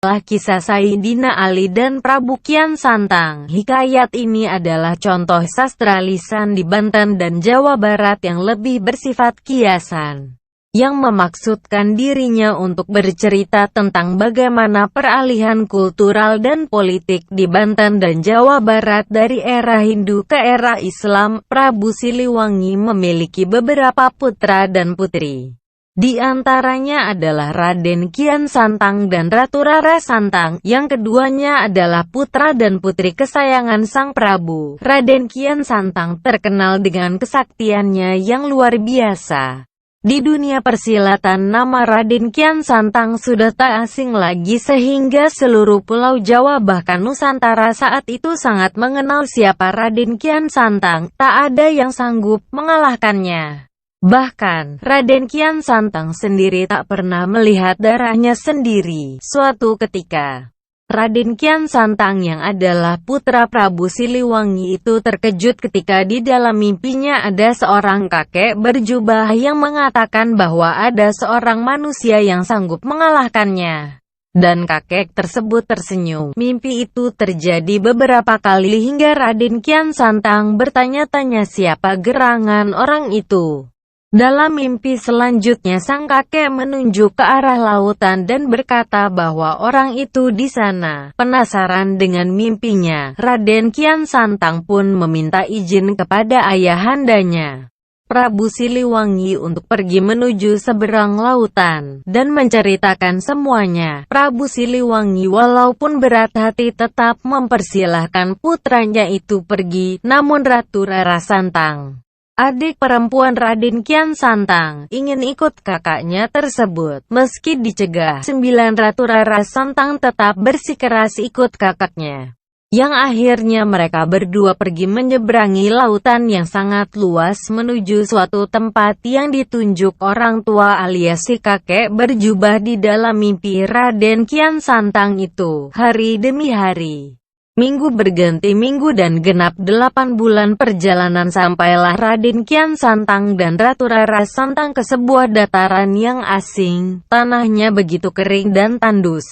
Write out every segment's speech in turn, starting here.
adalah kisah Sayyidina Ali dan Prabu Kian Santang. Hikayat ini adalah contoh sastra lisan di Banten dan Jawa Barat yang lebih bersifat kiasan, yang memaksudkan dirinya untuk bercerita tentang bagaimana peralihan kultural dan politik di Banten dan Jawa Barat dari era Hindu ke era Islam. Prabu Siliwangi memiliki beberapa putra dan putri. Di antaranya adalah Raden Kian Santang dan Ratu Rara Santang, yang keduanya adalah putra dan putri kesayangan Sang Prabu. Raden Kian Santang terkenal dengan kesaktiannya yang luar biasa. Di dunia persilatan, nama Raden Kian Santang sudah tak asing lagi sehingga seluruh Pulau Jawa bahkan Nusantara saat itu sangat mengenal siapa Raden Kian Santang. Tak ada yang sanggup mengalahkannya. Bahkan, Raden Kian Santang sendiri tak pernah melihat darahnya sendiri. Suatu ketika, Raden Kian Santang yang adalah putra Prabu Siliwangi itu terkejut ketika di dalam mimpinya ada seorang kakek berjubah yang mengatakan bahwa ada seorang manusia yang sanggup mengalahkannya. Dan kakek tersebut tersenyum. Mimpi itu terjadi beberapa kali hingga Raden Kian Santang bertanya-tanya siapa gerangan orang itu. Dalam mimpi selanjutnya sang kakek menunjuk ke arah lautan dan berkata bahwa orang itu di sana. Penasaran dengan mimpinya, Raden Kian Santang pun meminta izin kepada ayahandanya, Prabu Siliwangi, untuk pergi menuju seberang lautan dan menceritakan semuanya. Prabu Siliwangi walaupun berat hati tetap mempersilahkan putranya itu pergi, namun Ratu Rara Santang, adik perempuan Raden Kian Santang, ingin ikut kakaknya tersebut. Meski dicegah, 9 Ratu Rara Santang tetap bersikeras ikut kakaknya. Yang akhirnya mereka berdua pergi menyeberangi lautan yang sangat luas menuju suatu tempat yang ditunjuk orang tua alias si kakek berjubah di dalam mimpi Raden Kian Santang itu. Hari demi hari, minggu berganti minggu dan genap 8 bulan perjalanan sampailah Raden Kian Santang dan Ratu Rara Santang ke sebuah dataran yang asing. Tanahnya begitu kering dan tandus.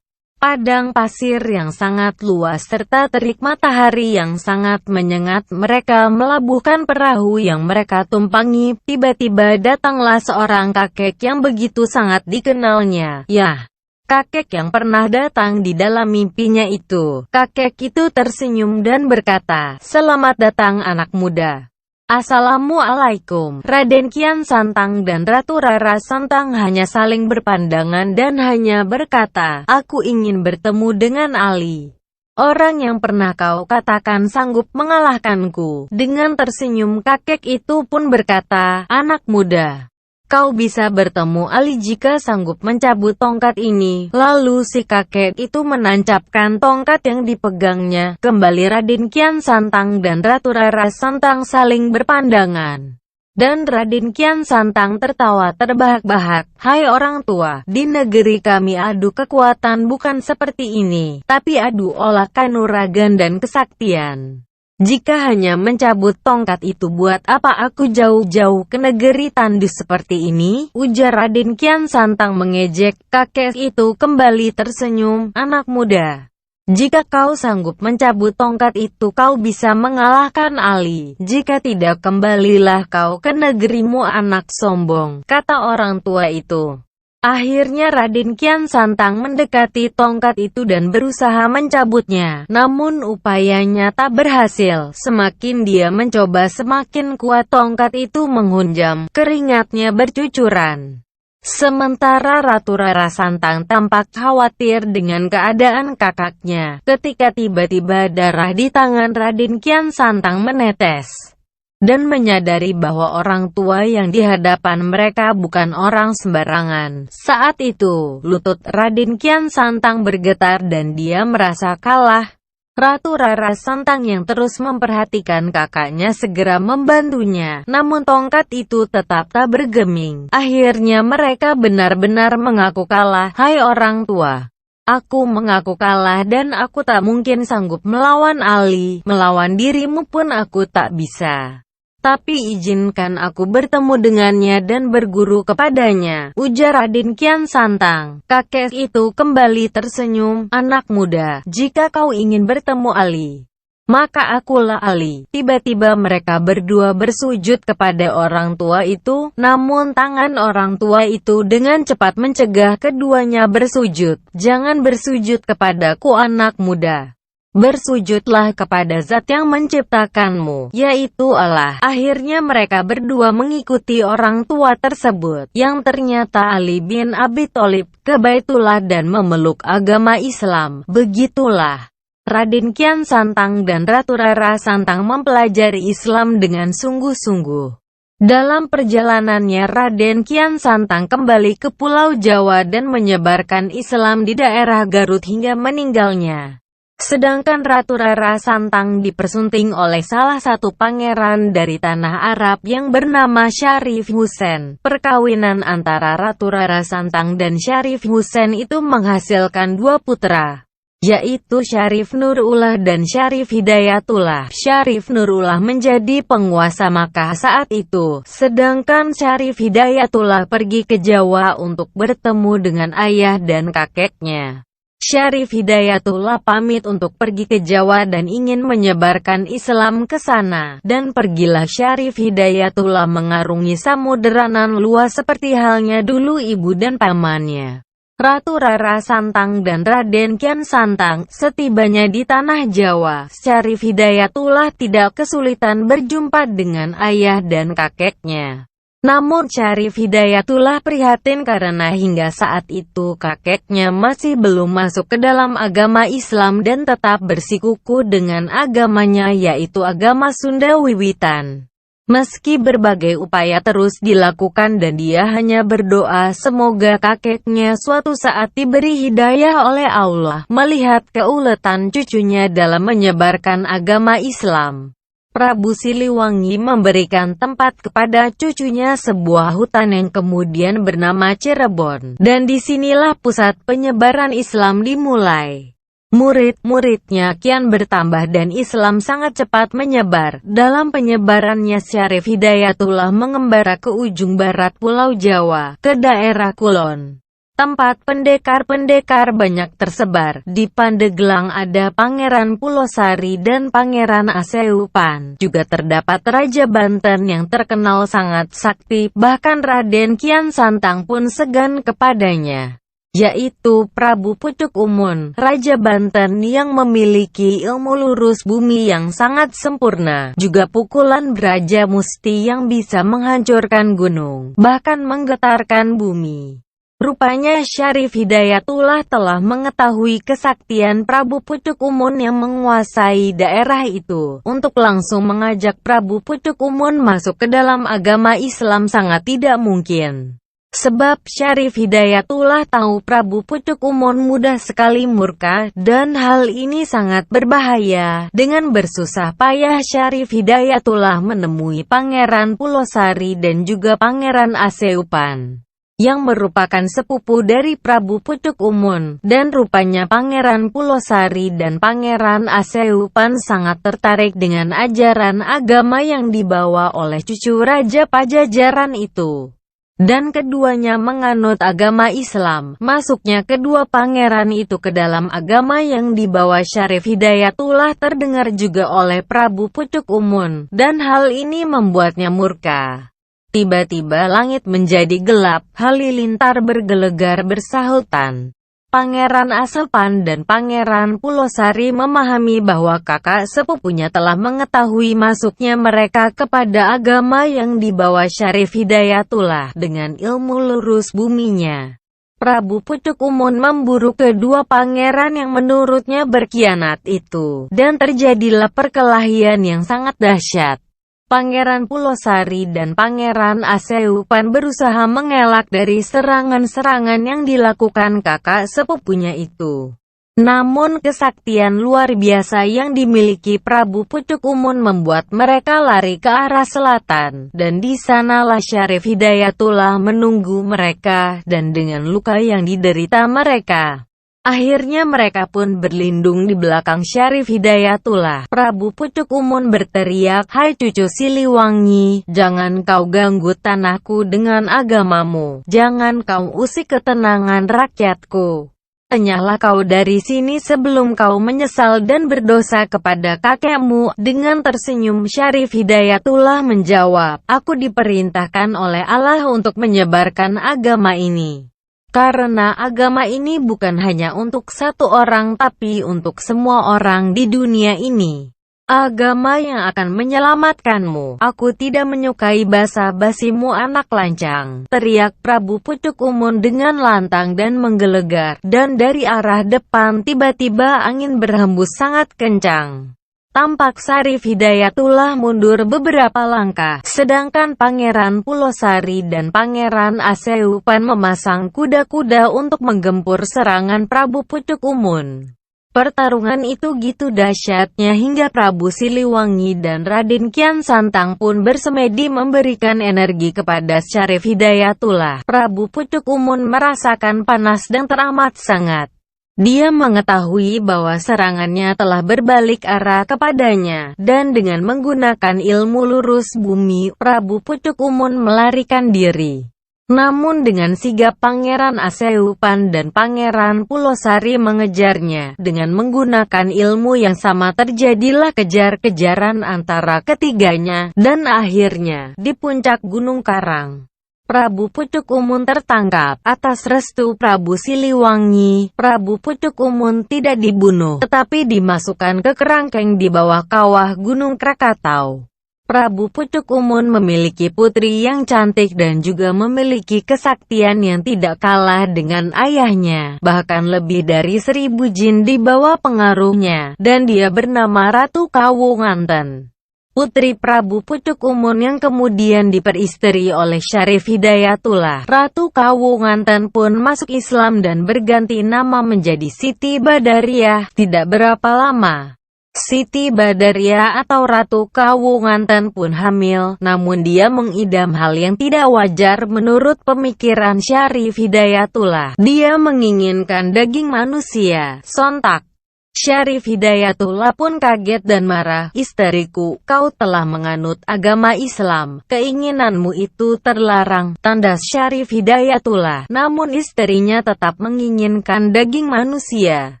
Padang pasir yang sangat luas serta terik matahari yang sangat menyengat. Mereka melabuhkan perahu yang mereka tumpangi. Tiba-tiba datanglah seorang kakek yang begitu sangat dikenalnya. Yah, kakek yang pernah datang di dalam mimpinya itu. Kakek itu tersenyum dan berkata, "Selamat datang anak muda." "Assalamualaikum." Raden Kian Santang dan Ratu Rara Santang hanya saling berpandangan dan hanya berkata, "Aku ingin bertemu dengan Ali, orang yang pernah kau katakan sanggup mengalahkanku." Dengan tersenyum kakek itu pun berkata, "Anak muda, kau bisa bertemu Ali jika sanggup mencabut tongkat ini." Lalu si kakek itu menancapkan tongkat yang dipegangnya. Kembali Raden Kian Santang dan Ratu Rara Santang saling berpandangan. Dan Raden Kian Santang tertawa terbahak-bahak. "Hai orang tua, di negeri kami adu kekuatan bukan seperti ini, tapi adu olah kanuragan dan kesaktian. Jika hanya mencabut tongkat itu, buat apa aku jauh-jauh ke negeri tandus seperti ini?" ujar Raden Kian Santang mengejek. Kakek itu kembali tersenyum, "Anak muda, jika kau sanggup mencabut tongkat itu, kau bisa mengalahkan Ali. Jika tidak, kembalilah kau ke negerimu, anak sombong," kata orang tua itu. Akhirnya Raden Kian Santang mendekati tongkat itu dan berusaha mencabutnya. Namun upayanya tak berhasil. Semakin dia mencoba semakin kuat tongkat itu menghunjam. Keringatnya bercucuran. Sementara Ratu Rara Santang tampak khawatir dengan keadaan kakaknya. Ketika tiba-tiba darah di tangan Raden Kian Santang menetes. Dan menyadari bahwa orang tua yang di hadapan mereka bukan orang sembarangan. Saat itu, lutut Raden Kian Santang bergetar dan dia merasa kalah. Ratu Rara Santang yang terus memperhatikan kakaknya segera membantunya. Namun tongkat itu tetap tak bergeming. Akhirnya mereka benar-benar mengaku kalah. "Hai orang tua, aku mengaku kalah dan aku tak mungkin sanggup melawan Ali. Melawan dirimu pun aku tak bisa. Tapi izinkan aku bertemu dengannya dan berguru kepadanya, ujar Raden Kian Santang. Kakek itu kembali tersenyum, anak muda, jika kau ingin bertemu Ali, maka akulah Ali. Tiba-tiba mereka berdua bersujud kepada orang tua itu, namun tangan orang tua itu dengan cepat mencegah keduanya bersujud. Jangan bersujud kepadaku anak muda. Bersujudlah kepada zat yang menciptakanmu, yaitu Allah. Akhirnya mereka berdua mengikuti orang tua tersebut, yang ternyata Ali bin Abi Thalib, ke Baitullah dan memeluk agama Islam. Begitulah Raden Kian Santang dan Ratu Rara Santang mempelajari Islam dengan sungguh-sungguh. Dalam perjalanannya Raden Kian Santang kembali ke Pulau Jawa dan menyebarkan Islam di daerah Garut hingga meninggalnya. Sedangkan Ratu Rara Santang dipersunting oleh salah satu pangeran dari tanah Arab yang bernama Syarif Hussein. Perkawinan antara Ratu Rara Santang dan Syarif Hussein itu menghasilkan dua putra, yaitu Syarif Nurullah dan Syarif Hidayatullah. Syarif Nurullah menjadi penguasa Makkah saat itu, sedangkan Syarif Hidayatullah pergi ke Jawa untuk bertemu dengan ayah dan kakeknya. Syarif Hidayatullah pamit untuk pergi ke Jawa dan ingin menyebarkan Islam ke sana, dan pergilah Syarif Hidayatullah mengarungi samudera nan luas seperti halnya dulu ibu dan pamannya, Ratu Rara Santang dan Raden Kian Santang. Setibanya di tanah Jawa, Syarif Hidayatullah tidak kesulitan berjumpa dengan ayah dan kakeknya. Namun Syarif Hidayatullah prihatin karena hingga saat itu kakeknya masih belum masuk ke dalam agama Islam dan tetap bersikukuh dengan agamanya, yaitu agama Sunda Wiwitan. Meski berbagai upaya terus dilakukan dan dia hanya berdoa semoga kakeknya suatu saat diberi hidayah oleh Allah melihat keuletan cucunya dalam menyebarkan agama Islam. Prabu Siliwangi memberikan tempat kepada cucunya sebuah hutan yang kemudian bernama Cirebon, dan disinilah pusat penyebaran Islam dimulai. Murid-muridnya kian bertambah dan Islam sangat cepat menyebar. Dalam penyebarannya Syarif Hidayatullah mengembara ke ujung barat Pulau Jawa, ke daerah Kulon. Tempat pendekar-pendekar banyak tersebar. Di Pandeglang ada Pangeran Pulosari dan Pangeran Aseupan. Juga terdapat Raja Banten yang terkenal sangat sakti, bahkan Raden Kian Santang pun segan kepadanya, yaitu Prabu Pucuk Umun, Raja Banten yang memiliki ilmu lurus bumi yang sangat sempurna. Juga pukulan Braja Musti yang bisa menghancurkan gunung, bahkan menggetarkan bumi. Rupanya Syarif Hidayatullah telah mengetahui kesaktian Prabu Pucuk Umun yang menguasai daerah itu. Untuk langsung mengajak Prabu Pucuk Umun masuk ke dalam agama Islam sangat tidak mungkin. Sebab Syarif Hidayatullah tahu Prabu Pucuk Umun mudah sekali murka, dan hal ini sangat berbahaya. Dengan bersusah payah Syarif Hidayatullah menemui Pangeran Pulosari dan juga Pangeran Aseupan, yang merupakan sepupu dari Prabu Pucuk Umun, dan rupanya Pangeran Pulosari dan Pangeran Aseupan sangat tertarik dengan ajaran agama yang dibawa oleh cucu Raja Pajajaran itu. Dan keduanya menganut agama Islam. Masuknya kedua pangeran itu ke dalam agama yang dibawa Syarif Hidayatullah terdengar juga oleh Prabu Pucuk Umun, dan hal ini membuatnya murka. Tiba-tiba langit menjadi gelap, halilintar bergelegar bersahutan. Pangeran Asepan dan Pangeran Pulosari memahami bahwa kakak sepupunya telah mengetahui masuknya mereka kepada agama yang dibawa Syarif Hidayatullah dengan ilmu lurus buminya. Prabu Pucuk Umun memburu kedua pangeran yang menurutnya berkhianat itu, dan terjadilah perkelahian yang sangat dahsyat. Pangeran Pulosari dan Pangeran Aseupan berusaha mengelak dari serangan-serangan yang dilakukan kakak sepupunya itu. Namun kesaktian luar biasa yang dimiliki Prabu Pucuk Umun membuat mereka lari ke arah selatan, dan di sanalah Syarif Hidayatullah menunggu mereka, dan dengan luka yang diderita mereka, Akhirnya mereka pun berlindung di belakang Syarif Hidayatullah. Prabu Pucuk Umun berteriak, "Hai cucu Siliwangi, jangan kau ganggu tanahku dengan agamamu. Jangan kau usik ketenangan rakyatku. Enyahlah kau dari sini sebelum kau menyesal dan berdosa kepada kakekmu." Dengan tersenyum Syarif Hidayatullah menjawab, "Aku diperintahkan oleh Allah untuk menyebarkan agama ini. Karena agama ini bukan hanya untuk satu orang tapi untuk semua orang di dunia ini. Agama yang akan menyelamatkanmu. Aku tidak menyukai basa-basimu anak lancang," teriak Prabu Pucuk Umun dengan lantang dan menggelegar. Dan dari arah depan tiba-tiba angin berhembus sangat kencang. Tampak Syarif Hidayatullah mundur beberapa langkah, sedangkan Pangeran Pulosari dan Pangeran Aseupan memasang kuda-kuda untuk menggempur serangan Prabu Pucuk Umun. Pertarungan itu gitu dahsyatnya hingga Prabu Siliwangi dan Raden Kian Santang pun bersemedi memberikan energi kepada Syarif Hidayatullah. Prabu Pucuk Umun merasakan panas dan teramat sangat. Dia mengetahui bahwa serangannya telah berbalik arah kepadanya, dan dengan menggunakan ilmu lurus bumi, Prabu Pucuk Umun melarikan diri. Namun dengan sigap Pangeran Aseupan dan Pangeran Pulosari mengejarnya, dengan menggunakan ilmu yang sama terjadilah kejar-kejaran antara ketiganya, dan akhirnya, di puncak Gunung Karang, Prabu Pucuk Umun tertangkap. Atas restu Prabu Siliwangi, Prabu Pucuk Umun tidak dibunuh, tetapi dimasukkan ke kerangkeng di bawah kawah Gunung Krakatau. Prabu Pucuk Umun memiliki putri yang cantik dan juga memiliki kesaktian yang tidak kalah dengan ayahnya, bahkan lebih dari 1000 jin di bawah pengaruhnya, dan dia bernama Ratu Kawunganten, putri Prabu Pucuk Umun yang kemudian diperistri oleh Syarif Hidayatullah. Ratu Kawunganten pun masuk Islam dan berganti nama menjadi Siti Badariah. Tidak berapa lama, Siti Badariah atau Ratu Kawunganten pun hamil, namun dia mengidam hal yang tidak wajar menurut pemikiran Syarif Hidayatullah. Dia menginginkan daging manusia. Sontak Syarif Hidayatullah pun kaget dan marah. "Istriku, kau telah menganut agama Islam. Keinginanmu itu terlarang," tandas Syarif Hidayatullah. Namun istrinya tetap menginginkan daging manusia.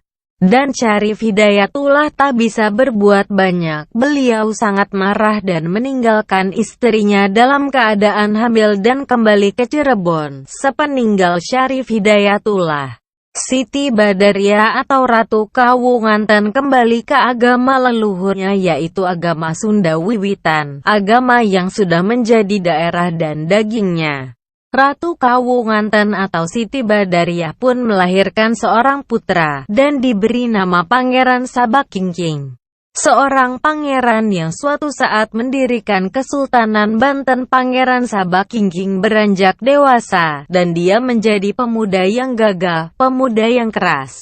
Dan Syarif Hidayatullah tak bisa berbuat banyak. Beliau sangat marah dan meninggalkan istrinya dalam keadaan hamil dan kembali ke Cirebon. Sepeninggal Syarif Hidayatullah, Siti Badariah atau Ratu Kawunganten kembali ke agama leluhurnya, yaitu agama Sunda Wiwitan, agama yang sudah menjadi daerah dan dagingnya. Ratu Kawunganten atau Siti Badariah pun melahirkan seorang putra, dan diberi nama Pangeran Sabakingking. Seorang pangeran yang suatu saat mendirikan Kesultanan Banten. Pangeran Sabakingking beranjak dewasa, dan dia menjadi pemuda yang gagah, pemuda yang keras,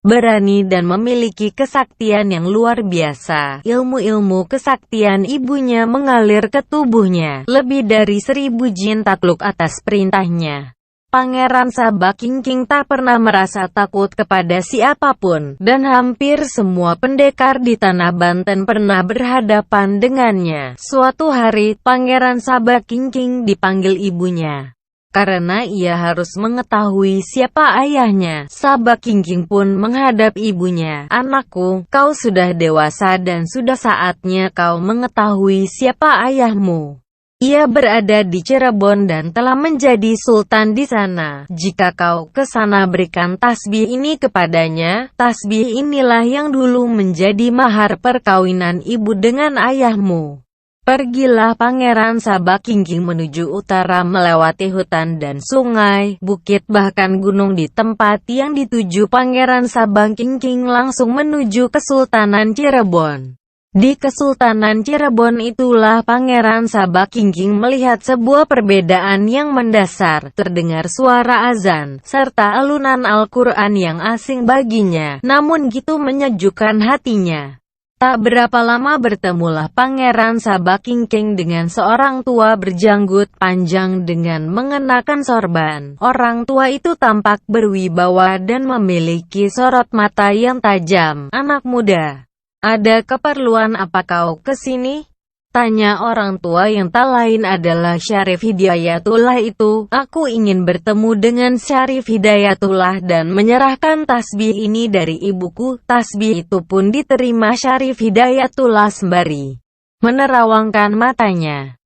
berani dan memiliki kesaktian yang luar biasa. Ilmu-ilmu kesaktian ibunya mengalir ke tubuhnya. Lebih dari 1000 jin takluk atas perintahnya. Pangeran Sabakingking tak pernah merasa takut kepada siapapun, dan hampir semua pendekar di tanah Banten pernah berhadapan dengannya. Suatu hari, Pangeran Sabakingking dipanggil ibunya, karena ia harus mengetahui siapa ayahnya. Sabakingking pun menghadap ibunya. "Anakku, kau sudah dewasa dan sudah saatnya kau mengetahui siapa ayahmu. Ia berada di Cirebon dan telah menjadi sultan di sana. Jika kau ke sana, berikan tasbih ini kepadanya. Tasbih inilah yang dulu menjadi mahar perkawinan ibu dengan ayahmu." Pergilah Pangeran Sabakingking menuju utara melewati hutan dan sungai, bukit bahkan gunung. Di tempat yang dituju Pangeran Sabakingking langsung menuju Kesultanan Cirebon. Di Kesultanan Cirebon itulah Pangeran Sabakingking melihat sebuah perbedaan yang mendasar. Terdengar suara azan, serta alunan Al-Quran yang asing baginya, namun gitu menyejukkan hatinya. Tak berapa lama bertemulah Pangeran Sabakingking dengan seorang tua berjanggut panjang dengan mengenakan sorban. Orang tua itu tampak berwibawa dan memiliki sorot mata yang tajam. "Anak muda, ada keperluan apa kau kesini?" tanya orang tua yang tak lain adalah Syarif Hidayatullah itu. "Aku ingin bertemu dengan Syarif Hidayatullah dan menyerahkan tasbih ini dari ibuku." Tasbih itu pun diterima Syarif Hidayatullah sembari menerawangkan matanya.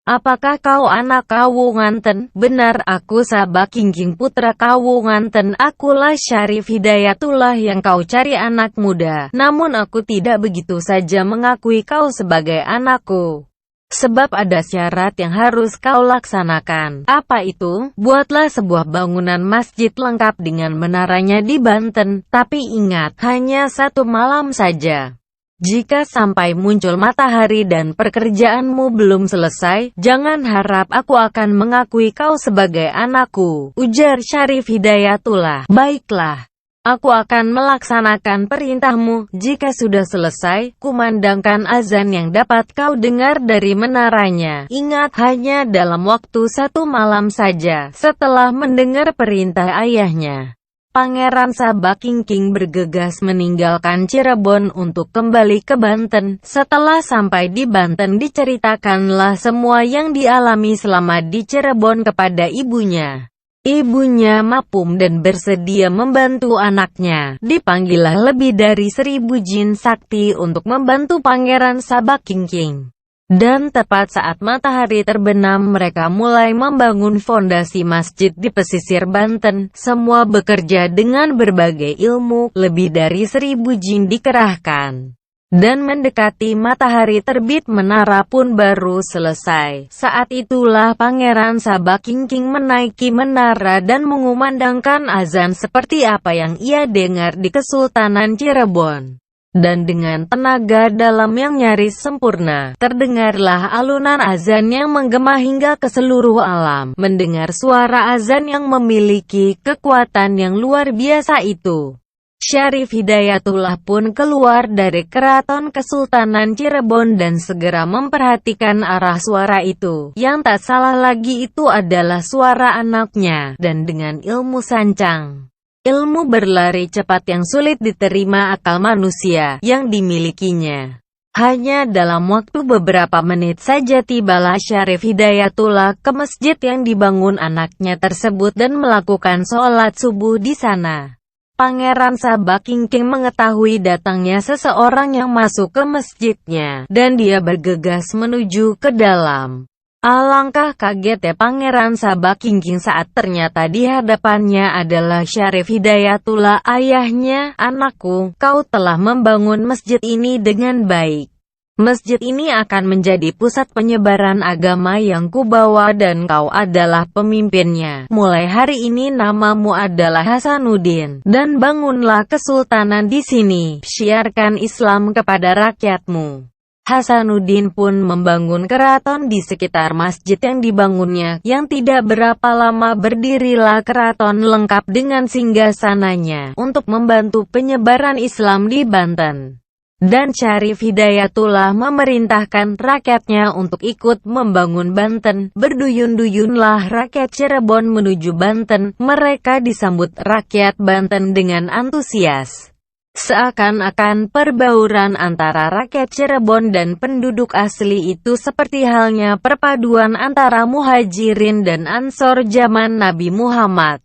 "Apakah kau anak Kawunganten?" "Benar, aku Sabakingking putra Kawunganten. Akulah Syarif Hidayatullah yang kau cari, anak muda. Namun aku tidak begitu saja mengakui kau sebagai anakku. Sebab ada syarat yang harus kau laksanakan." "Apa itu?" "Buatlah sebuah bangunan masjid lengkap dengan menaranya di Banten. Tapi ingat, hanya 1 malam saja. Jika sampai muncul matahari dan pekerjaanmu belum selesai, jangan harap aku akan mengakui kau sebagai anakku," ujar Syarif Hidayatullah. "Baiklah, aku akan melaksanakan perintahmu. Jika sudah selesai, kumandangkan azan yang dapat kau dengar dari menaranya. Ingat, hanya dalam waktu 1 malam saja." Setelah mendengar perintah ayahnya, Pangeran Sabakingking bergegas meninggalkan Cirebon untuk kembali ke Banten. Setelah sampai di Banten diceritakanlah semua yang dialami selama di Cirebon kepada ibunya. Ibunya mapum dan bersedia membantu anaknya. Dipanggillah lebih dari 1000 jin sakti untuk membantu Pangeran Sabakingking. Dan tepat saat matahari terbenam, mereka mulai membangun fondasi masjid di pesisir Banten. Semua bekerja dengan berbagai ilmu. Lebih dari 1000 jin dikerahkan. Dan mendekati matahari terbit, menara pun baru selesai. Saat itulah Pangeran Sabakingking menaiki menara dan mengumandangkan azan seperti apa yang ia dengar di Kesultanan Cirebon. Dan dengan tenaga dalam yang nyaris sempurna, terdengarlah alunan azan yang menggema hingga ke seluruh alam. Mendengar suara azan yang memiliki kekuatan yang luar biasa itu, Syarif Hidayatullah pun keluar dari keraton Kesultanan Cirebon dan segera memperhatikan arah suara itu. Yang tak salah lagi itu adalah suara anaknya. Dan dengan ilmu sancang, ilmu berlari cepat yang sulit diterima akal manusia yang dimilikinya, hanya dalam waktu beberapa menit saja tibalah Syarif Hidayatullah ke masjid yang dibangun anaknya tersebut dan melakukan sholat subuh di sana. Pangeran Sabakingking mengetahui datangnya seseorang yang masuk ke masjidnya, dan dia bergegas menuju ke dalam. Alangkah kagetnya Pangeran Sabakingking saat ternyata di hadapannya adalah Syarif Hidayatullah. "Ayahnya, anakku, kau telah membangun masjid ini dengan baik. Masjid ini akan menjadi pusat penyebaran agama yang kubawa dan kau adalah pemimpinnya. Mulai hari ini namamu adalah Hasanuddin, dan bangunlah kesultanan di sini. Syiarkan Islam kepada rakyatmu." Hasanuddin pun membangun keraton di sekitar masjid yang dibangunnya. Yang tidak berapa lama berdirilah keraton lengkap dengan singgasananya untuk membantu penyebaran Islam di Banten. Dan Syarif Hidayatullah memerintahkan rakyatnya untuk ikut membangun Banten. Berduyun-duyunlah rakyat Cirebon menuju Banten. Mereka disambut rakyat Banten dengan antusias. Seakan-akan perbauran antara rakyat Cirebon dan penduduk asli itu seperti halnya perpaduan antara muhajirin dan ansor zaman Nabi Muhammad.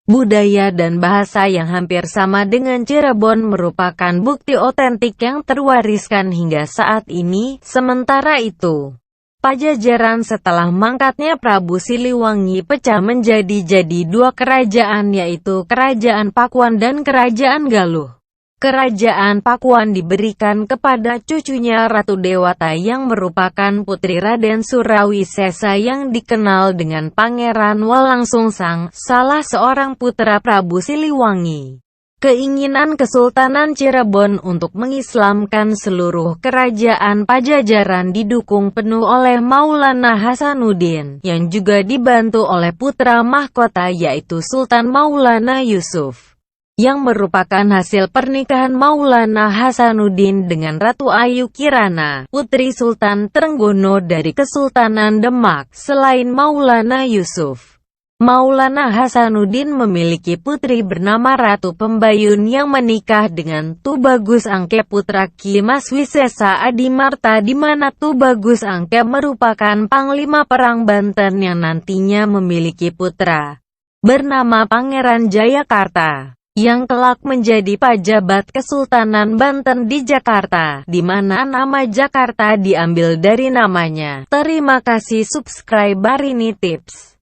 Budaya dan bahasa yang hampir sama dengan Cirebon merupakan bukti otentik yang terwariskan hingga saat ini. Sementara itu, Pajajaran setelah mangkatnya Prabu Siliwangi pecah menjadi 2 kerajaan, yaitu Kerajaan Pakuan dan Kerajaan Galuh. Kerajaan Pakuan diberikan kepada cucunya Ratu Dewata yang merupakan putri Raden Surawisesa yang dikenal dengan Pangeran Walangsungsang, salah seorang putra Prabu Siliwangi. Keinginan Kesultanan Cirebon untuk mengislamkan seluruh kerajaan Pajajaran didukung penuh oleh Maulana Hasanuddin, yang juga dibantu oleh putra mahkota yaitu Sultan Maulana Yusuf. yang merupakan hasil pernikahan Maulana Hasanuddin dengan Ratu Ayu Kirana, putri Sultan Trenggono dari Kesultanan Demak. Selain Maulana Yusuf, Maulana Hasanuddin memiliki putri bernama Ratu Pembayun yang menikah dengan Tubagus Angke putra Ki Mas Wisesa Adimarta, di mana Tubagus Angke merupakan panglima perang Banten yang nantinya memiliki putra bernama Pangeran Jayakarta, yang kelak menjadi pajabat Kesultanan Banten di Jakarta, di mana nama Jakarta diambil dari namanya. Terima kasih subscribe Barini Tips.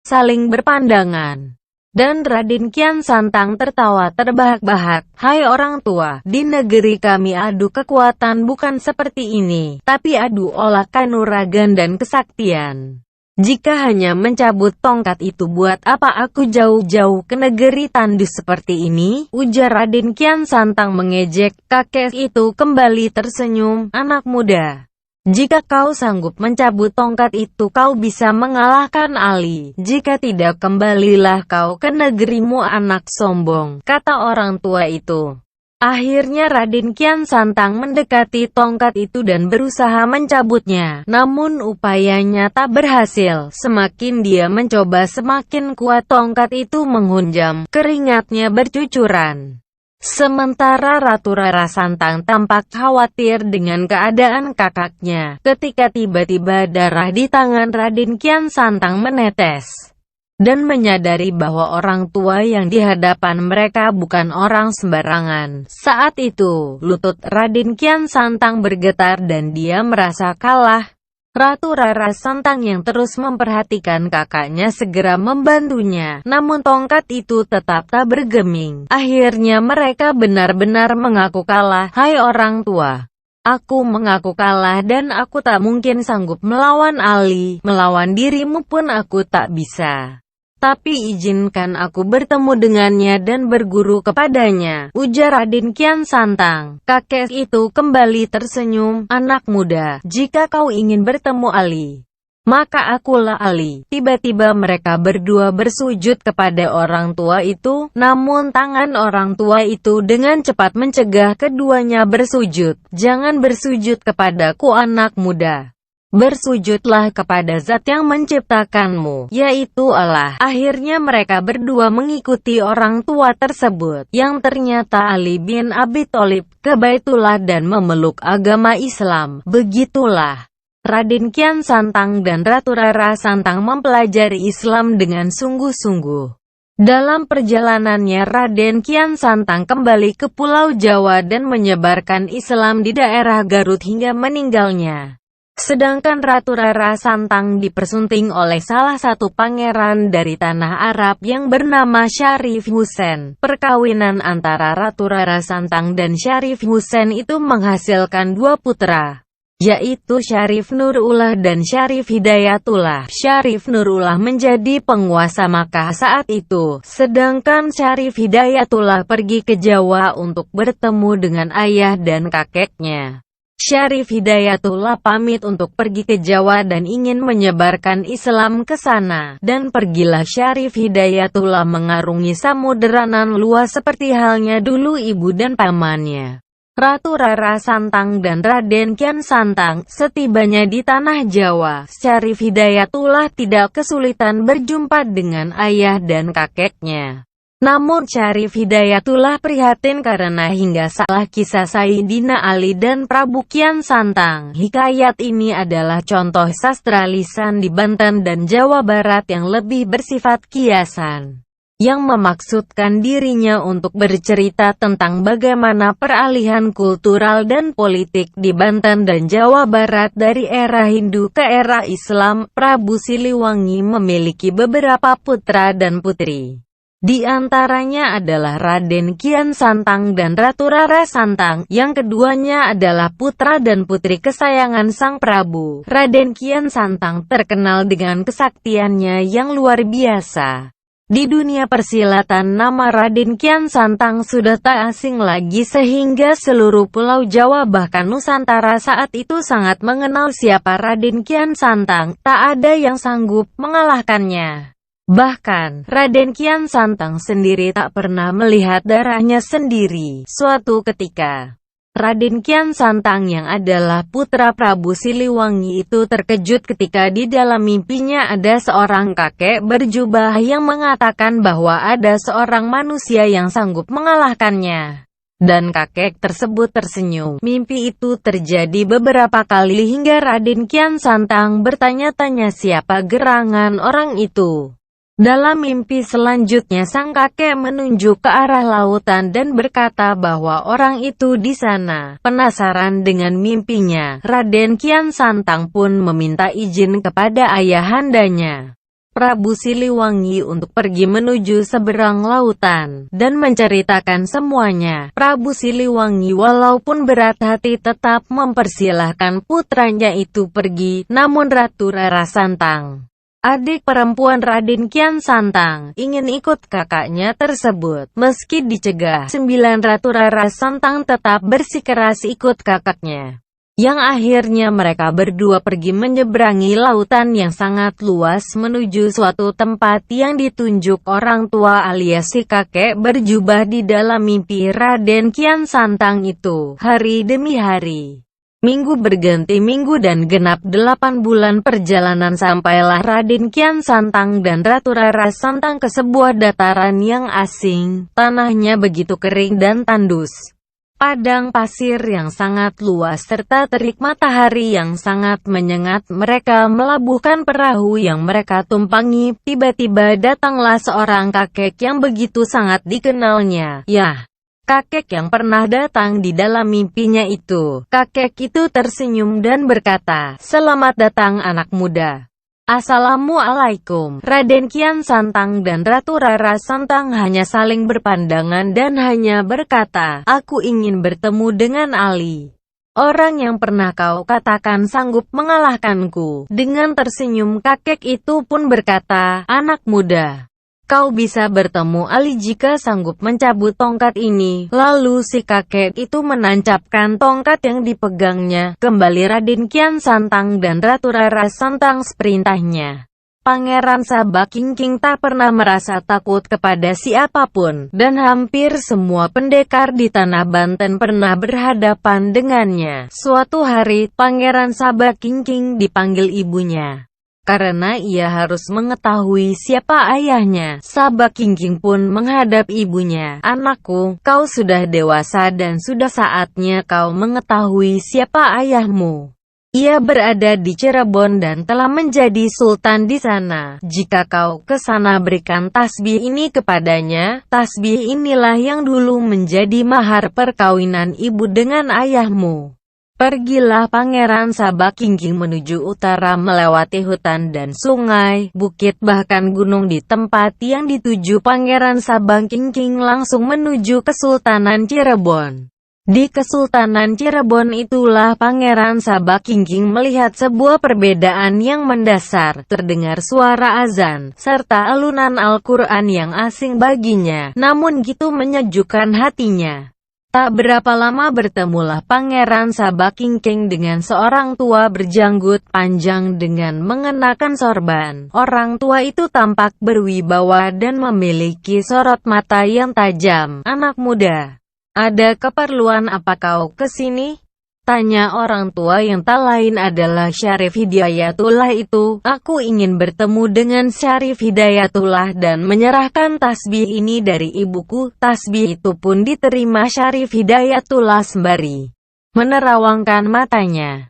Saling berpandangan. Dan Raden Kian Santang tertawa terbahak-bahak. Hai orang tua, di negeri kami adu kekuatan bukan seperti ini, tapi adu olah kanuragan dan kesaktian. Jika hanya mencabut tongkat itu, buat apa aku jauh-jauh ke negeri tandus seperti ini? Ujar Raden Kian Santang mengejek. Kakek itu kembali tersenyum. Anak muda, jika kau sanggup mencabut tongkat itu, kau bisa mengalahkan Ali. Jika tidak, kembalilah kau ke negerimu, anak sombong, kata orang tua itu. Akhirnya Raden Kian Santang mendekati tongkat itu dan berusaha mencabutnya. Namun upayanya tak berhasil. Semakin dia mencoba, semakin kuat tongkat itu menghunjam. Keringatnya bercucuran. Sementara Ratu Rara Santang tampak khawatir dengan keadaan kakaknya, ketika tiba-tiba darah di tangan Raden Kian Santang menetes, dan menyadari bahwa orang tua yang di hadapan mereka bukan orang sembarangan. Saat itu, lutut Raden Kian Santang bergetar dan dia merasa kalah. Ratu Rara Santang yang terus memperhatikan kakaknya segera membantunya, namun tongkat itu tetap tak bergeming. Akhirnya mereka benar-benar mengaku kalah. Hai orang tua, aku mengaku kalah dan aku tak mungkin sanggup melawan Ali. Melawan dirimu pun aku tak bisa. Tapi izinkan aku bertemu dengannya dan berguru kepadanya, ujar Raden Kian Santang. Kakek itu kembali tersenyum. Anak muda, jika kau ingin bertemu Ali, maka akulah Ali. Tiba-tiba mereka berdua bersujud kepada orang tua itu, namun tangan orang tua itu dengan cepat mencegah keduanya bersujud. Jangan bersujud kepadaku anak muda. Bersujudlah kepada zat yang menciptakanmu, yaitu Allah. Akhirnya mereka berdua mengikuti orang tua tersebut, yang ternyata Ali bin Abi Thalib, ke Baitullah dan memeluk agama Islam. Begitulah Raden Kian Santang dan Ratu Rara Santang mempelajari Islam dengan sungguh-sungguh. Dalam perjalanannya Raden Kian Santang kembali ke Pulau Jawa dan menyebarkan Islam di daerah Garut hingga meninggalnya. Sedangkan Ratu Rara Santang dipersunting oleh salah satu pangeran dari tanah Arab yang bernama Syarif Hussein. Perkawinan antara Ratu Rara Santang dan Syarif Hussein itu menghasilkan dua putra, yaitu Syarif Nurullah dan Syarif Hidayatullah. Syarif Nurullah menjadi penguasa Makkah saat itu, sedangkan Syarif Hidayatullah pergi ke Jawa untuk bertemu dengan ayah dan kakeknya. Syarif Hidayatullah pamit untuk pergi ke Jawa dan ingin menyebarkan Islam ke sana. Dan pergilah Syarif Hidayatullah mengarungi samudera nan luas seperti halnya dulu ibu dan pamannya, Ratu Rara Santang dan Raden Kian Santang. Setibanya di tanah Jawa, Syarif Hidayatullah tidak kesulitan berjumpa dengan ayah dan kakeknya. Namun Syarif Hidayatullah prihatin karena hingga salah kisah Sayyidina Ali dan Prabu Kian Santang. Hikayat ini adalah contoh sastra lisan di Banten dan Jawa Barat yang lebih bersifat kiasan, yang memaksudkan dirinya untuk bercerita tentang bagaimana peralihan kultural dan politik di Banten dan Jawa Barat dari era Hindu ke era Islam. Prabu Siliwangi memiliki beberapa putra dan putri. Di antaranya adalah Raden Kian Santang dan Ratu Rara Santang, yang keduanya adalah putra dan putri kesayangan Sang Prabu. Raden Kian Santang terkenal dengan kesaktiannya yang luar biasa. Di dunia persilatan nama Raden Kian Santang sudah tak asing lagi sehingga seluruh Pulau Jawa bahkan Nusantara saat itu sangat mengenal siapa Raden Kian Santang, tak ada yang sanggup mengalahkannya. Bahkan, Raden Kian Santang sendiri tak pernah melihat darahnya sendiri. Suatu ketika, Raden Kian Santang yang adalah putra Prabu Siliwangi itu terkejut ketika di dalam mimpinya ada seorang kakek berjubah yang mengatakan bahwa ada seorang manusia yang sanggup mengalahkannya. Dan kakek tersebut tersenyum. Mimpi itu terjadi beberapa kali hingga Raden Kian Santang bertanya-tanya siapa gerangan orang itu. Dalam mimpi selanjutnya sang kakek menunjuk ke arah lautan dan berkata bahwa orang itu di sana. Penasaran dengan mimpinya, Raden Kian Santang pun meminta izin kepada ayahandanya, Prabu Siliwangi, untuk pergi menuju seberang lautan dan menceritakan semuanya. Prabu Siliwangi walaupun berat hati tetap mempersilahkan putranya itu pergi, namun Ratu Rara Santang, adik perempuan Raden Kian Santang, ingin ikut kakaknya tersebut. Meski dicegah, 9 Ratu Rara Santang tetap bersikeras ikut kakaknya. Yang akhirnya mereka berdua pergi menyeberangi lautan yang sangat luas menuju suatu tempat yang ditunjuk orang tua alias si kakek berjubah di dalam mimpi Raden Kian Santang itu. Hari demi hari, minggu berganti minggu dan genap 8 bulan perjalanan sampailah Raden Kian Santang dan Ratu Rara Santang ke sebuah dataran yang asing. Tanahnya begitu kering dan tandus. Padang pasir yang sangat luas serta terik matahari yang sangat menyengat. Mereka melabuhkan perahu yang mereka tumpangi. Tiba-tiba datanglah seorang kakek yang begitu sangat dikenalnya. Yah, kakek yang pernah datang di dalam mimpinya itu. Kakek itu tersenyum dan berkata, "Selamat datang anak muda." Assalamualaikum. Raden Kian Santang dan Ratu Rara Santang hanya saling berpandangan dan hanya berkata, "Aku ingin bertemu dengan Ali, orang yang pernah kau katakan sanggup mengalahkanku." Dengan tersenyum kakek itu pun berkata, "Anak muda, kau bisa bertemu Ali jika sanggup mencabut tongkat ini." Lalu si kakek itu menancapkan tongkat yang dipegangnya. Kembali Raden Kian Santang dan Ratu Rara Santang seperintahnya. Pangeran Sabakingking tak pernah merasa takut kepada siapapun, dan hampir semua pendekar di tanah Banten pernah berhadapan dengannya. Suatu hari, Pangeran Sabakingking dipanggil ibunya karena ia harus mengetahui siapa ayahnya. Sabakingking pun menghadap ibunya. "Anakku, kau sudah dewasa dan sudah saatnya kau mengetahui siapa ayahmu. Ia berada di Cirebon dan telah menjadi sultan di sana. Jika kau ke sana berikan tasbih ini kepadanya. Tasbih inilah yang dulu menjadi mahar perkawinan ibu dengan ayahmu." Pergilah Pangeran Sabakingking menuju utara melewati hutan dan sungai, bukit bahkan gunung. Di tempat yang dituju Pangeran Sabakingking langsung menuju Kesultanan Cirebon. Di Kesultanan Cirebon itulah Pangeran Sabakingking melihat sebuah perbedaan yang mendasar. Terdengar suara azan, serta alunan Al-Quran yang asing baginya, namun gitu menyejukkan hatinya. Tak berapa lama bertemulah Pangeran Sabakingking dengan seorang tua berjanggut panjang dengan mengenakan sorban. Orang tua itu tampak berwibawa dan memiliki sorot mata yang tajam. "Anak muda, ada keperluan apa kau ke sini?" tanya orang tua yang tak lain adalah Syarif Hidayatullah itu. "Aku ingin bertemu dengan Syarif Hidayatullah dan menyerahkan tasbih ini dari ibuku." Tasbih itu pun diterima Syarif Hidayatullah sembari menerawangkan matanya.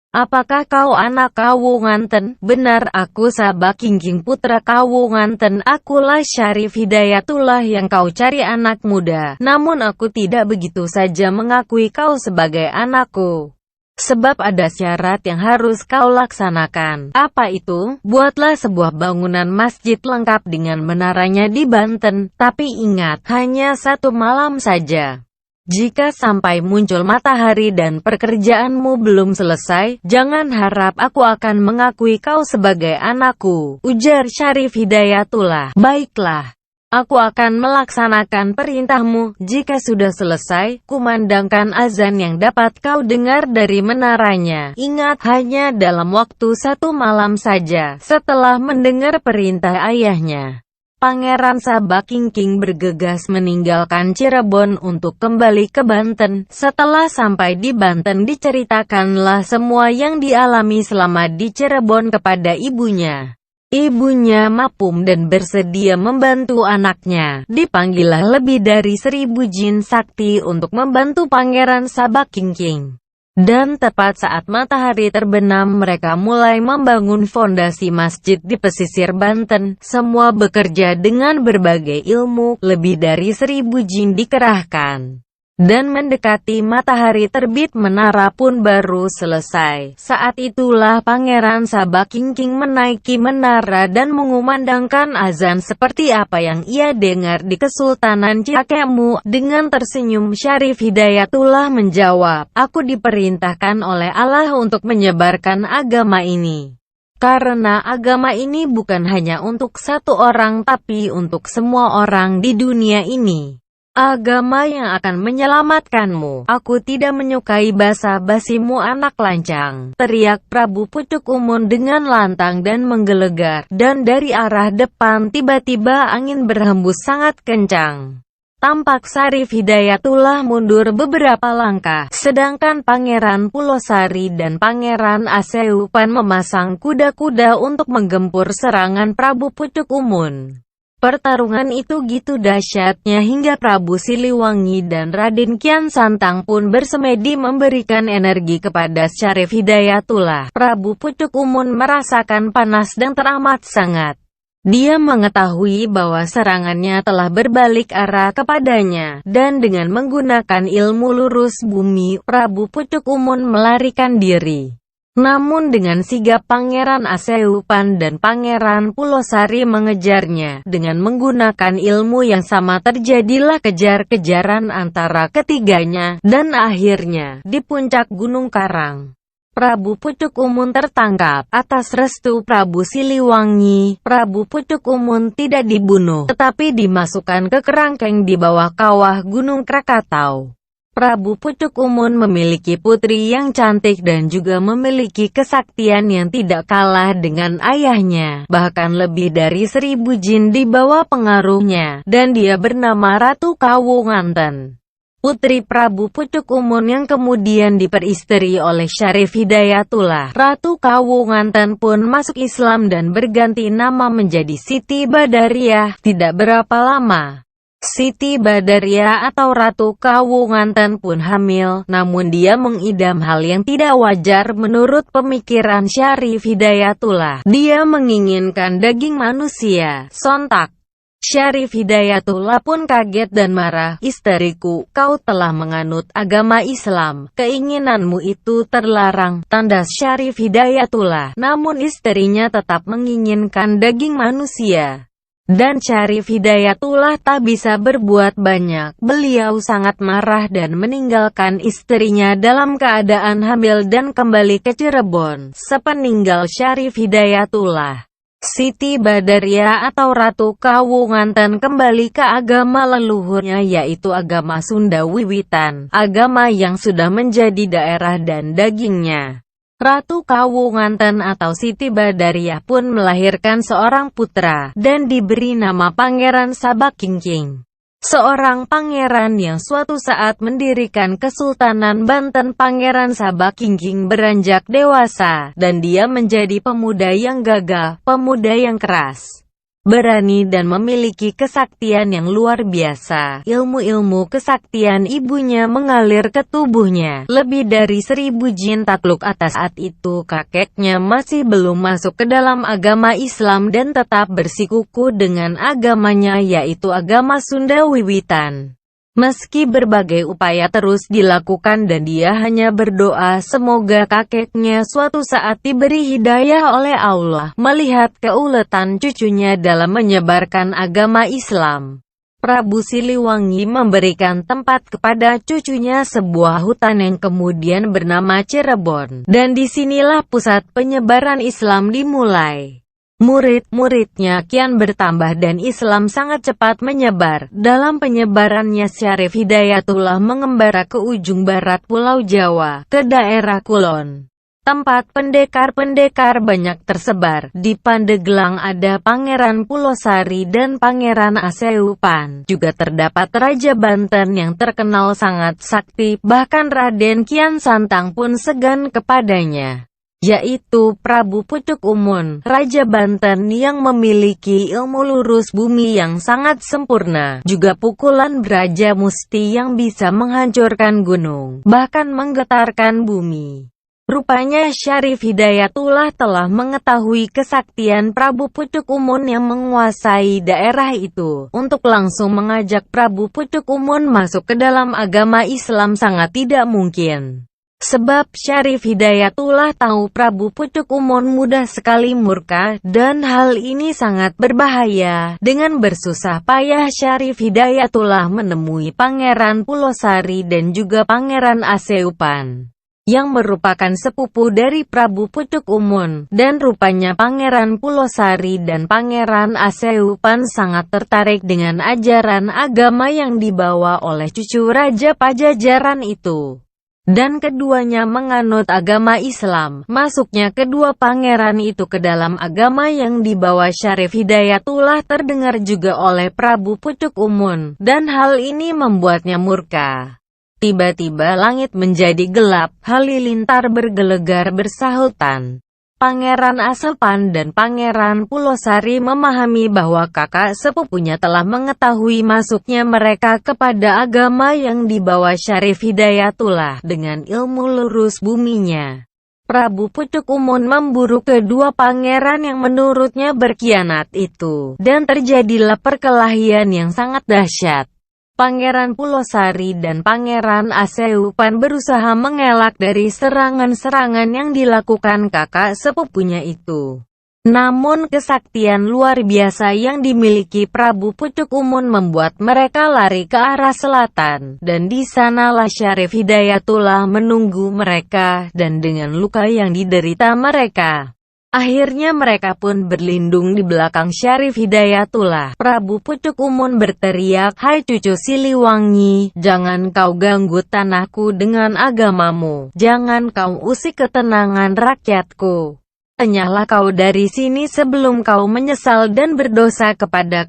"Apakah kau anak Kawunganten?" "Benar, aku Sabakingking putra Kawunganten. Akulah Syarif Hidayatullah yang kau cari anak muda. Namun aku tidak begitu saja mengakui kau sebagai anakku. Sebab ada syarat yang harus kau laksanakan." "Apa itu?" "Buatlah sebuah bangunan masjid lengkap dengan menaranya di Banten. Tapi ingat, hanya 1 malam saja. Jika sampai muncul matahari dan pekerjaanmu belum selesai, jangan harap aku akan mengakui kau sebagai anakku, ujar Syarif Hidayatullah. Baiklah. Aku akan melaksanakan perintahmu. Jika sudah selesai, kumandangkan azan yang dapat kau dengar dari menaranya. Ingat, hanya dalam waktu 1 malam saja. Setelah mendengar perintah ayahnya, Pangeran Sabakingking bergegas meninggalkan Cirebon untuk kembali ke Banten. Setelah sampai di Banten, diceritakanlah semua yang dialami selama di Cirebon kepada ibunya. Ibunya mapum dan bersedia membantu anaknya. Dipanggillah lebih dari 1000 jin sakti untuk membantu Pangeran Sabakingking. Dan tepat saat matahari terbenam, mereka mulai membangun fondasi masjid di pesisir Banten. Semua bekerja dengan berbagai ilmu. Lebih dari 1000 jin dikerahkan. Dan mendekati matahari terbit, menara pun baru selesai. Saat itulah Pangeran Sabakingking menaiki menara dan mengumandangkan azan seperti apa yang ia dengar di Kesultanan Cakemu. Dengan tersenyum, Syarif Hidayatullah menjawab, aku diperintahkan oleh Allah untuk menyebarkan agama ini. Karena agama ini bukan hanya untuk satu orang tapi untuk semua orang di dunia ini. Agama yang akan menyelamatkanmu. Aku tidak menyukai basa-basimu anak lancang, teriak Prabu Pucuk Umun dengan lantang dan menggelegar. Dan dari arah depan tiba-tiba angin berhembus sangat kencang. Tampak Syarif Hidayatullah mundur beberapa langkah, sedangkan Pangeran Pulosari dan Pangeran Aseupan memasang kuda-kuda untuk menggempur serangan Prabu Pucuk Umun. Pertarungan itu gitu dahsyatnya hingga Prabu Siliwangi dan Raden Kian Santang pun bersemedi memberikan energi kepada Syarif Hidayatullah. Prabu Pucuk Umun merasakan panas dan teramat sangat. Dia mengetahui bahwa serangannya telah berbalik arah kepadanya, dan dengan menggunakan ilmu lurus bumi, Prabu Pucuk Umun melarikan diri. Namun dengan sigap Pangeran Aseupan dan Pangeran Pulosari mengejarnya. Dengan menggunakan ilmu yang sama terjadilah kejar-kejaran antara ketiganya, dan akhirnya, di puncak Gunung Karang, Prabu Pucuk Umun tertangkap. Atas restu Prabu Siliwangi, Prabu Pucuk Umun tidak dibunuh, tetapi dimasukkan ke kerangkeng di bawah kawah Gunung Krakatau. Prabu Pucuk Umun memiliki putri yang cantik dan juga memiliki kesaktian yang tidak kalah dengan ayahnya. Bahkan lebih dari 1000 jin di bawah pengaruhnya, dan dia bernama Ratu Kawunganten. Putri Prabu Pucuk Umun yang kemudian diperistri oleh Syarif Hidayatullah. Ratu Kawunganten pun masuk Islam dan berganti nama menjadi Siti Badariah. Tidak berapa lama, Siti Badariah atau Ratu Kawunganten pun hamil, namun dia mengidam hal yang tidak wajar menurut pemikiran Syarif Hidayatullah. Dia menginginkan daging manusia. Sontak, Syarif Hidayatullah pun kaget dan marah. Istriku, kau telah menganut agama Islam. Keinginanmu itu terlarang, tandas Syarif Hidayatullah. Namun istrinya tetap menginginkan daging manusia. Dan Syarif Hidayatullah tak bisa berbuat banyak. Beliau sangat marah dan meninggalkan istrinya dalam keadaan hamil dan kembali ke Cirebon. Sepeninggal Syarif Hidayatullah, Siti Badariah atau Ratu Kawunganten kembali ke agama leluhurnya, yaitu agama Sunda Wiwitan, agama yang sudah menjadi daerah dan dagingnya. Ratu Kawunganten atau Siti Badariah pun melahirkan seorang putra, dan diberi nama Pangeran Sabakingking. Seorang pangeran yang suatu saat mendirikan Kesultanan Banten. Pangeran Sabakingking beranjak dewasa, dan dia menjadi pemuda yang gagah, pemuda yang keras, berani dan memiliki kesaktian yang luar biasa. Ilmu-ilmu kesaktian ibunya mengalir ke tubuhnya. Lebih dari 1000 jin takluk atas. Saat itu kakeknya masih belum masuk ke dalam agama Islam dan tetap bersikukuh dengan agamanya, yaitu agama Sunda Wiwitan. Meski berbagai upaya terus dilakukan dan dia hanya berdoa semoga kakeknya suatu saat diberi hidayah oleh Allah, melihat keuletan cucunya dalam menyebarkan agama Islam. Prabu Siliwangi memberikan tempat kepada cucunya sebuah hutan yang kemudian bernama Cirebon. Dan disinilah pusat penyebaran Islam dimulai. Murid-muridnya kian bertambah dan Islam sangat cepat menyebar. Dalam penyebarannya Syarif Hidayatullah mengembara ke ujung barat Pulau Jawa, ke daerah Kulon. Tempat pendekar-pendekar banyak tersebar. Di Pandeglang ada Pangeran Pulosari dan Pangeran Aseupan. Juga terdapat Raja Banten yang terkenal sangat sakti, bahkan Raden Kian Santang pun segan kepadanya, yaitu Prabu Pucuk Umun, Raja Banten yang memiliki ilmu lurus bumi yang sangat sempurna, juga pukulan Braja Musti yang bisa menghancurkan gunung, bahkan menggetarkan bumi. Rupanya Syarif Hidayatullah telah mengetahui kesaktian Prabu Pucuk Umun yang menguasai daerah itu. Untuk langsung mengajak Prabu Pucuk Umun masuk ke dalam agama Islam sangat tidak mungkin. Sebab Syarif Hidayatullah tahu Prabu Pucuk Umun mudah sekali murka, dan hal ini sangat berbahaya. Dengan bersusah payah Syarif Hidayatullah menemui Pangeran Pulosari dan juga Pangeran Aseupan, yang merupakan sepupu dari Prabu Pucuk Umun. Dan rupanya Pangeran Pulosari dan Pangeran Aseupan sangat tertarik dengan ajaran agama yang dibawa oleh cucu Raja Pajajaran itu. Dan keduanya menganut agama Islam. Masuknya kedua pangeran itu ke dalam agama yang dibawa Syarif Hidayatullah terdengar juga oleh Prabu Pucuk Umun, dan hal ini membuatnya murka. Tiba-tiba langit menjadi gelap, halilintar bergelegar bersahutan. Pangeran Aseupan dan Pangeran Pulosari memahami bahwa kakak sepupunya telah mengetahui masuknya mereka kepada agama yang dibawa Syarif Hidayatullah dengan ilmu lurus buminya. Prabu Pucuk Umun memburu kedua pangeran yang menurutnya berkhianat itu, dan terjadilah perkelahian yang sangat dahsyat. Pangeran Pulosari dan Pangeran Aseupan berusaha mengelak dari serangan-serangan yang dilakukan kakak sepupunya itu. Namun kesaktian luar biasa yang dimiliki Prabu Pucuk Umun membuat mereka lari ke arah selatan, dan di sanalah Syarif Hidayatullah menunggu mereka, dan dengan luka yang diderita mereka, akhirnya mereka pun berlindung di belakang Syarif Hidayatullah. Prabu Pucuk Umun berteriak, "Hai cucu Siliwangi, jangan kau ganggu tanahku dengan agamamu. Jangan kau usik ketenangan rakyatku. Enyahlah kau dari sini sebelum kau menyesal dan berdosa kepada